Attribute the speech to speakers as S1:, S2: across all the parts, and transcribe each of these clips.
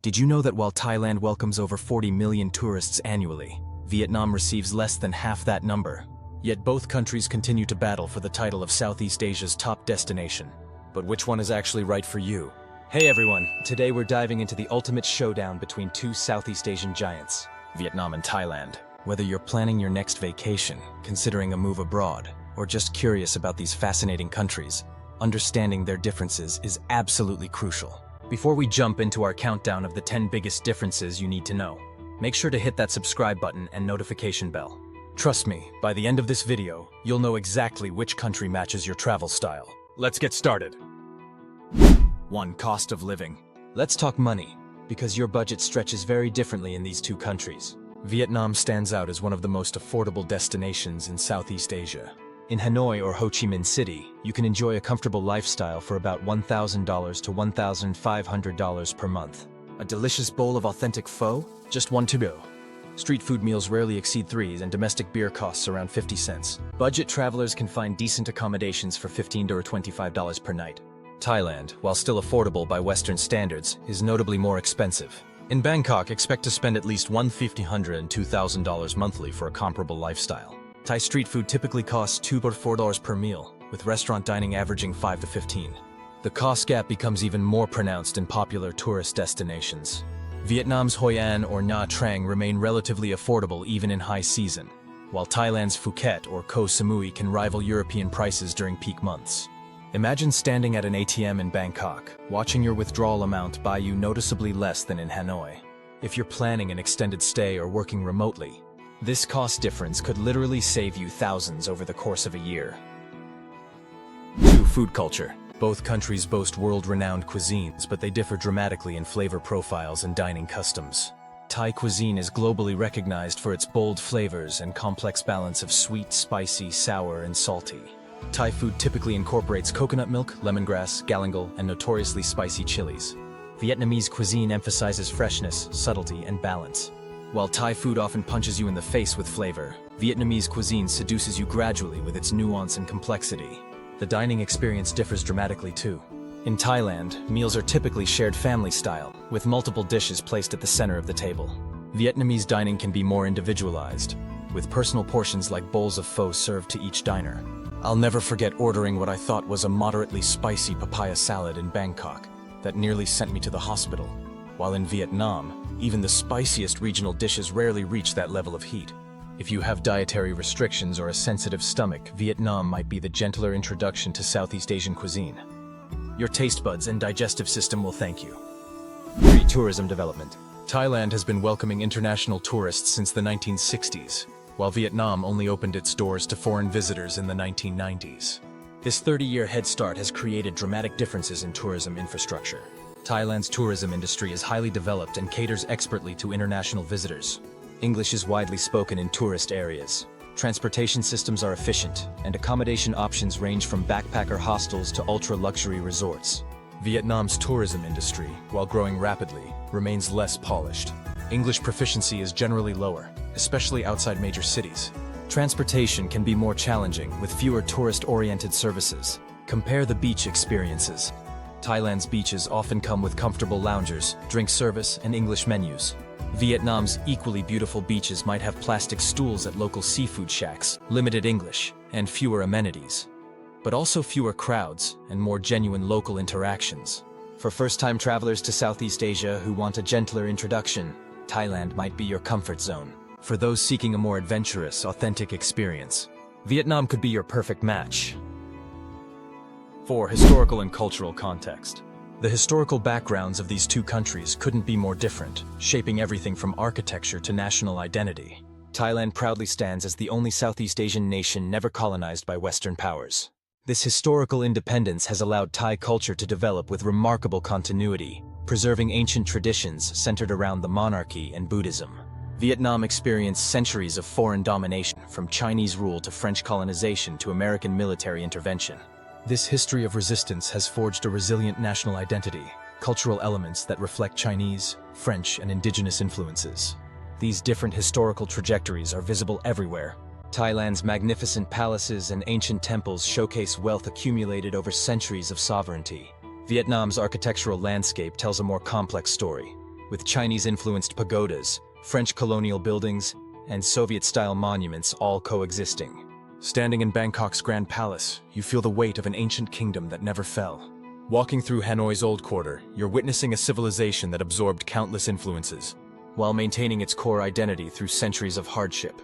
S1: Did you know that while Thailand welcomes over 40 million tourists annually, Vietnam receives less than half that number? Yet both countries continue to battle for the title of Southeast Asia's top destination. But which one is actually right for you? Hey everyone, today we're diving into the ultimate showdown between two Southeast Asian giants, Vietnam and Thailand. Whether you're planning your next vacation, considering a move abroad, or just curious about these fascinating countries, understanding their differences is absolutely crucial. Before we jump into our countdown of the 10 biggest differences you need to know, make sure to hit that subscribe button and notification bell. Trust me, by the end of this video, you'll know exactly which country matches your travel style. Let's get started. 1. Cost of living. Let's talk money, because your budget stretches very differently in these two countries. Vietnam stands out as one of the most affordable destinations in Southeast Asia. In Hanoi or Ho Chi Minh City, you can enjoy a comfortable lifestyle for about $1,000 to $1,500 per month. A delicious bowl of authentic pho? Just one to go. Street food meals rarely exceed $3, and domestic beer costs around 50 cents. Budget travelers can find decent accommodations for $15 to $25 per night. Thailand, while still affordable by Western standards, is notably more expensive. In Bangkok, expect to spend at least $1,500 and $2,000 monthly for a comparable lifestyle. Thai street food typically costs $2 or $4 per meal, with restaurant dining averaging $5 to $15. The cost gap becomes even more pronounced in popular tourist destinations. Vietnam's Hoi An or Nha Trang remain relatively affordable even in high season, while Thailand's Phuket or Koh Samui can rival European prices during peak months. Imagine standing at an ATM in Bangkok, watching your withdrawal amount buy you noticeably less than in Hanoi. If you're planning an extended stay or working remotely, this cost difference could literally save you thousands over the course of a year. 2. Food culture. Both countries boast world-renowned cuisines, but they differ dramatically in flavor profiles and dining customs. Thai cuisine is globally recognized for its bold flavors and complex balance of sweet, spicy, sour, and salty. Thai food typically incorporates coconut milk, lemongrass, galangal, and notoriously spicy chilies. Vietnamese cuisine emphasizes freshness, subtlety, and balance. While Thai food often punches you in the face with flavor, Vietnamese cuisine seduces you gradually with its nuance and complexity. The dining experience differs dramatically too. In Thailand, meals are typically shared family style, with multiple dishes placed at the center of the table. Vietnamese dining can be more individualized, with personal portions like bowls of pho served to each diner. I'll never forget ordering what I thought was a moderately spicy papaya salad in Bangkok that nearly sent me to the hospital. While in Vietnam, even the spiciest regional dishes rarely reach that level of heat. If you have dietary restrictions or a sensitive stomach, Vietnam might be the gentler introduction to Southeast Asian cuisine. Your taste buds and digestive system will thank you. 3. Tourism development. Thailand has been welcoming international tourists since the 1960s, while Vietnam only opened its doors to foreign visitors in the 1990s. This 30-year head start has created dramatic differences in tourism infrastructure. Thailand's tourism industry is highly developed and caters expertly to international visitors. English is widely spoken in tourist areas. Transportation systems are efficient, and accommodation options range from backpacker hostels to ultra-luxury resorts. Vietnam's tourism industry, while growing rapidly, remains less polished. English proficiency is generally lower, especially outside major cities. Transportation can be more challenging, with fewer tourist-oriented services. Compare the beach experiences. Thailand's beaches often come with comfortable loungers, drink service, and English menus. Vietnam's equally beautiful beaches might have plastic stools at local seafood shacks, limited English, and fewer amenities. But also fewer crowds and more genuine local interactions. For first-time travelers to Southeast Asia who want a gentler introduction, Thailand might be your comfort zone. For those seeking a more adventurous, authentic experience, Vietnam could be your perfect match. 4. Historical and cultural context. The historical backgrounds of these two countries couldn't be more different, shaping everything from architecture to national identity. Thailand proudly stands as the only Southeast Asian nation never colonized by Western powers. This historical independence has allowed Thai culture to develop with remarkable continuity, preserving ancient traditions centered around the monarchy and Buddhism. Vietnam experienced centuries of foreign domination, from Chinese rule to French colonization to American military intervention. This history of resistance has forged a resilient national identity, cultural elements that reflect Chinese, French, and indigenous influences. These different historical trajectories are visible everywhere. Thailand's magnificent palaces and ancient temples showcase wealth accumulated over centuries of sovereignty. Vietnam's architectural landscape tells a more complex story, with Chinese-influenced pagodas, French colonial buildings, and Soviet-style monuments all coexisting. Standing in Bangkok's Grand Palace, you feel the weight of an ancient kingdom that never fell. Walking through Hanoi's Old Quarter, you're witnessing a civilization that absorbed countless influences, while maintaining its core identity through centuries of hardship.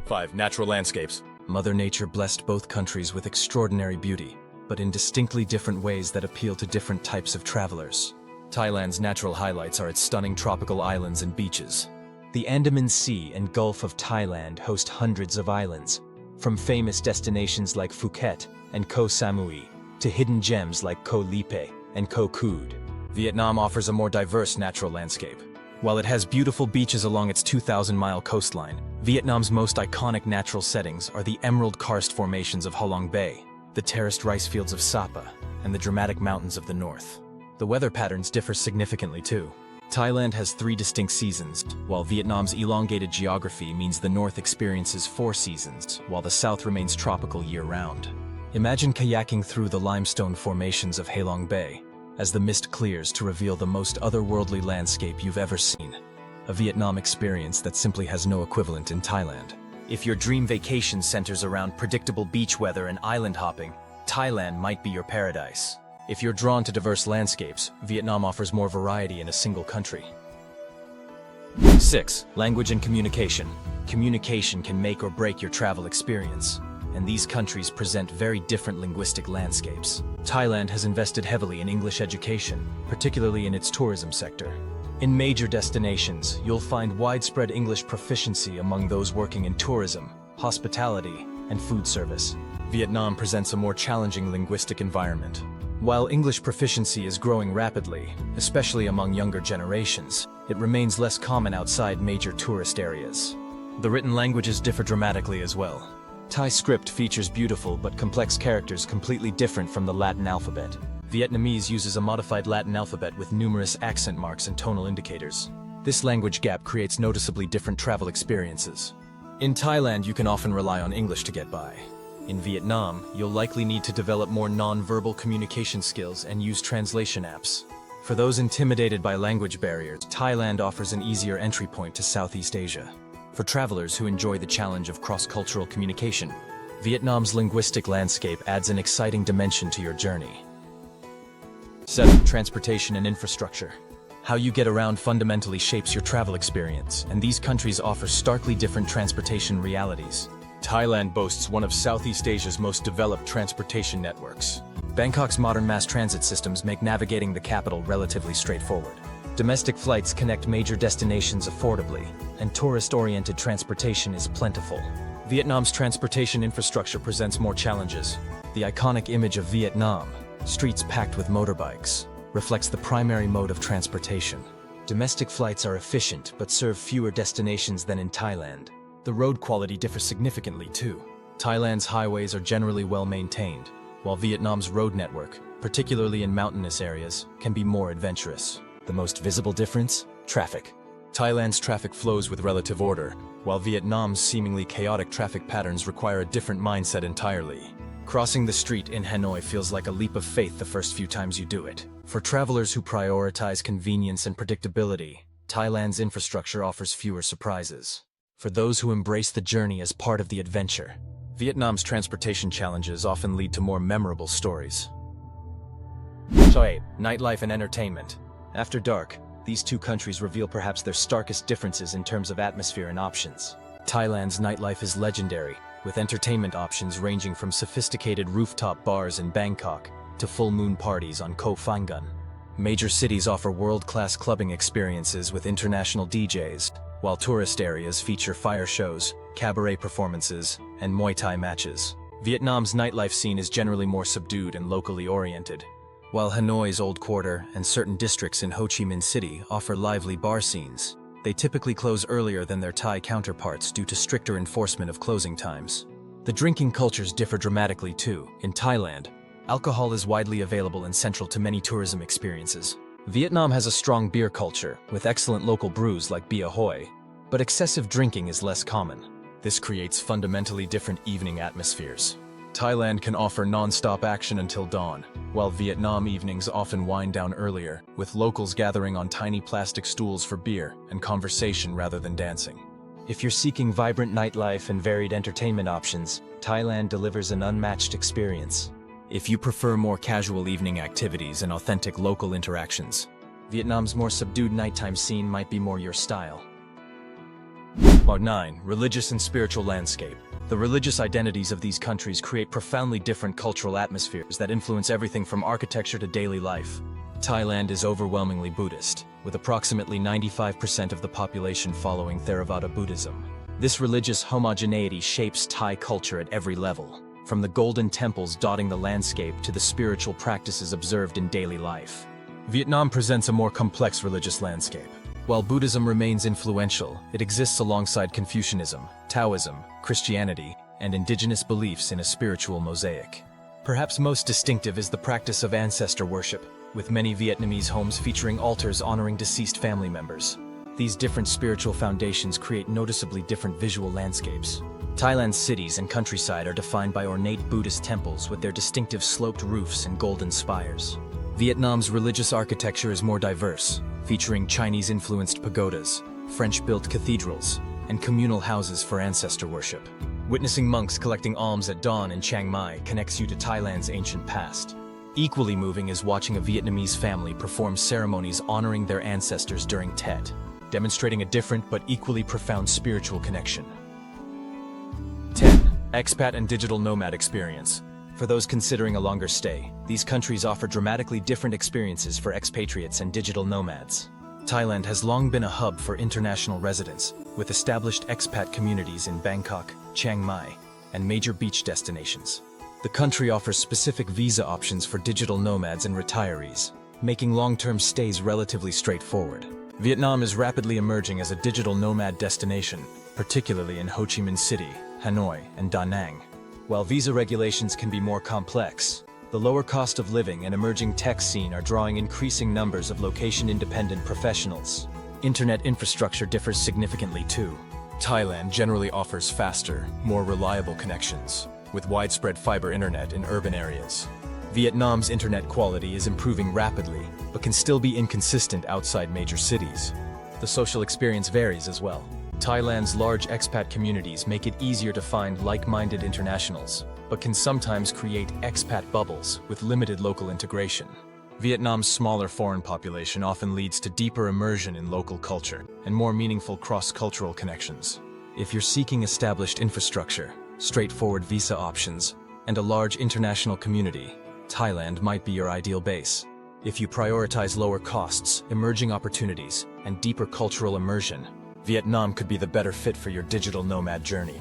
S1: 5. Natural landscapes. Mother Nature blessed both countries with extraordinary beauty, but in distinctly different ways that appeal to different types of travelers. Thailand's natural highlights are its stunning tropical islands and beaches. The Andaman Sea and Gulf of Thailand host hundreds of islands, from famous destinations like Phuket and Koh Samui to hidden gems like Koh Lipe and Koh Kood. Vietnam offers a more diverse natural landscape. While it has beautiful beaches along its 2,000-mile coastline, Vietnam's most iconic natural settings are the emerald karst formations of Ha Long Bay, the terraced rice fields of Sapa, and the dramatic mountains of the north. The weather patterns differ significantly too. Thailand has 3 distinct seasons, while Vietnam's elongated geography means the north experiences 4 seasons, while the south remains tropical year-round. Imagine kayaking through the limestone formations of Ha Long Bay, as the mist clears to reveal the most otherworldly landscape you've ever seen. A Vietnam experience that simply has no equivalent in Thailand. If your dream vacation centers around predictable beach weather and island hopping, Thailand might be your paradise. If you're drawn to diverse landscapes, Vietnam offers more variety in a single country. 6. Language and communication. Communication can make or break your travel experience, and these countries present very different linguistic landscapes. Thailand has invested heavily in English education, particularly in its tourism sector. In major destinations, you'll find widespread English proficiency among those working in tourism, hospitality, and food service. Vietnam presents a more challenging linguistic environment. While English proficiency is growing rapidly, especially among younger generations, it remains less common outside major tourist areas. The written languages differ dramatically as well. Thai script features beautiful but complex characters completely different from the Latin alphabet. Vietnamese uses a modified Latin alphabet with numerous accent marks and tonal indicators. This language gap creates noticeably different travel experiences. In Thailand, you can often rely on English to get by. In Vietnam, you'll likely need to develop more non-verbal communication skills and use translation apps. For those intimidated by language barriers, Thailand offers an easier entry point to Southeast Asia. For travelers who enjoy the challenge of cross-cultural communication, Vietnam's linguistic landscape adds an exciting dimension to your journey. 7. Transportation and infrastructure. How you get around fundamentally shapes your travel experience, and these countries offer starkly different transportation realities. Thailand boasts one of Southeast Asia's most developed transportation networks. Bangkok's modern mass transit systems make navigating the capital relatively straightforward. Domestic flights connect major destinations affordably, and tourist-oriented transportation is plentiful. Vietnam's transportation infrastructure presents more challenges. The iconic image of Vietnam, streets packed with motorbikes, reflects the primary mode of transportation. Domestic flights are efficient but serve fewer destinations than in Thailand. The road quality differs significantly too. Thailand's highways are generally well maintained, while Vietnam's road network, particularly in mountainous areas, can be more adventurous. The most visible difference? Traffic. Thailand's traffic flows with relative order, while Vietnam's seemingly chaotic traffic patterns require a different mindset entirely. Crossing the street in Hanoi feels like a leap of faith the first few times you do it. For travelers who prioritize convenience and predictability, Thailand's infrastructure offers fewer surprises. For those who embrace the journey as part of the adventure, Vietnam's transportation challenges often lead to more memorable stories. 8. Nightlife and entertainment. After dark, these two countries reveal perhaps their starkest differences in terms of atmosphere and options. Thailand's nightlife is legendary, with entertainment options ranging from sophisticated rooftop bars in Bangkok to full moon parties on Koh Phangan. Major cities offer world-class clubbing experiences with international DJs, while tourist areas feature fire shows, cabaret performances, and Muay Thai matches. Vietnam's nightlife scene is generally more subdued and locally oriented, while Hanoi's Old Quarter and certain districts in Ho Chi Minh City offer lively bar scenes. They typically close earlier than their Thai counterparts due to stricter enforcement of closing times. The drinking cultures differ dramatically too. In Thailand, alcohol is widely available and central to many tourism experiences. Vietnam has a strong beer culture, with excellent local brews like Bia Hoi, but excessive drinking is less common. This creates fundamentally different evening atmospheres. Thailand can offer non-stop action until dawn, while Vietnam evenings often wind down earlier, with locals gathering on tiny plastic stools for beer and conversation rather than dancing.
S2: If you're seeking vibrant nightlife and varied entertainment options, Thailand delivers an unmatched experience.
S1: If you prefer more casual evening activities and authentic local interactions,
S2: Vietnam's more subdued nighttime scene might be more your style.
S1: 9. Religious and spiritual landscape. The religious identities of these countries create profoundly different cultural atmospheres that influence everything from architecture to daily life. Thailand is overwhelmingly Buddhist, with approximately 95% of the population following Theravada Buddhism. This religious homogeneity shapes Thai culture at every level, from the golden temples dotting the landscape to the spiritual practices observed in daily life. Vietnam presents a more complex religious landscape. While Buddhism remains influential, it exists alongside Confucianism, Taoism, Christianity, and indigenous beliefs in a spiritual mosaic. Perhaps most distinctive is the practice of ancestor worship, with many Vietnamese homes featuring altars honoring deceased family members. These different spiritual foundations create noticeably different visual landscapes. Thailand's cities and countryside are defined by ornate Buddhist temples with their distinctive sloped roofs and golden spires. Vietnam's religious architecture is more diverse, featuring Chinese-influenced pagodas, French-built cathedrals, and communal houses for ancestor worship. Witnessing monks collecting alms at dawn in Chiang Mai connects you to Thailand's ancient past. Equally moving is watching a Vietnamese family perform ceremonies honoring their ancestors during Tet, demonstrating a different but equally profound spiritual connection. 10. Expat and digital nomad experience. For those considering a longer stay, these countries offer dramatically different experiences for expatriates and digital nomads. Thailand has long been a hub for international residents, with established expat communities in Bangkok, Chiang Mai, and major beach destinations. The country offers specific visa options for digital nomads and retirees, making long-term stays relatively straightforward. Vietnam is rapidly emerging as a digital nomad destination, particularly in Ho Chi Minh City, Hanoi, and Da Nang. While visa regulations can be more complex, the lower cost of living and emerging tech scene are drawing increasing numbers of location-independent professionals. Internet infrastructure differs significantly too. Thailand generally offers faster, more reliable connections, with widespread fiber internet in urban areas. Vietnam's internet quality is improving rapidly, but can still be inconsistent outside major cities. The social experience varies as well. Thailand's large expat communities make it easier to find like-minded internationals, but can sometimes create expat bubbles with limited local integration. Vietnam's smaller foreign population often leads to deeper immersion in local culture and more meaningful cross-cultural connections. If you're seeking established infrastructure, straightforward visa options, and a large international community, Thailand might be your ideal base. If you prioritize lower costs, emerging opportunities, and deeper cultural immersion, Vietnam could be the better fit for your digital nomad journey.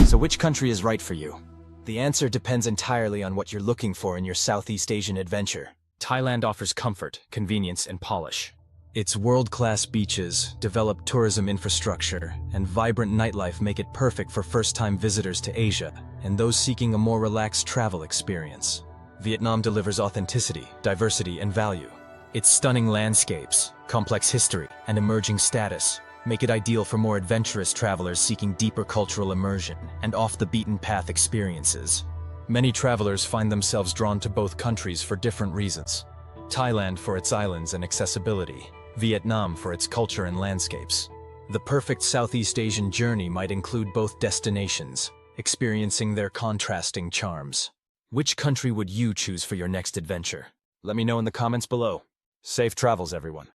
S2: So which country is right for you? The answer depends entirely on what you're looking for in your Southeast Asian adventure.
S1: Thailand offers comfort, convenience, and polish. Its world-class beaches, developed tourism infrastructure, and vibrant nightlife make it perfect for first-time visitors to Asia and those seeking a more relaxed travel experience. Vietnam delivers authenticity, diversity, and value. Its stunning landscapes, complex history, and emerging status make it ideal for more adventurous travelers seeking deeper cultural immersion and off-the-beaten-path experiences. Many travelers find themselves drawn to both countries for different reasons. Thailand for its islands and accessibility, Vietnam for its culture and landscapes. The perfect Southeast Asian journey might include both destinations, experiencing their contrasting charms. Which country would you choose for your next adventure? Let me know in the comments below. Safe travels, everyone.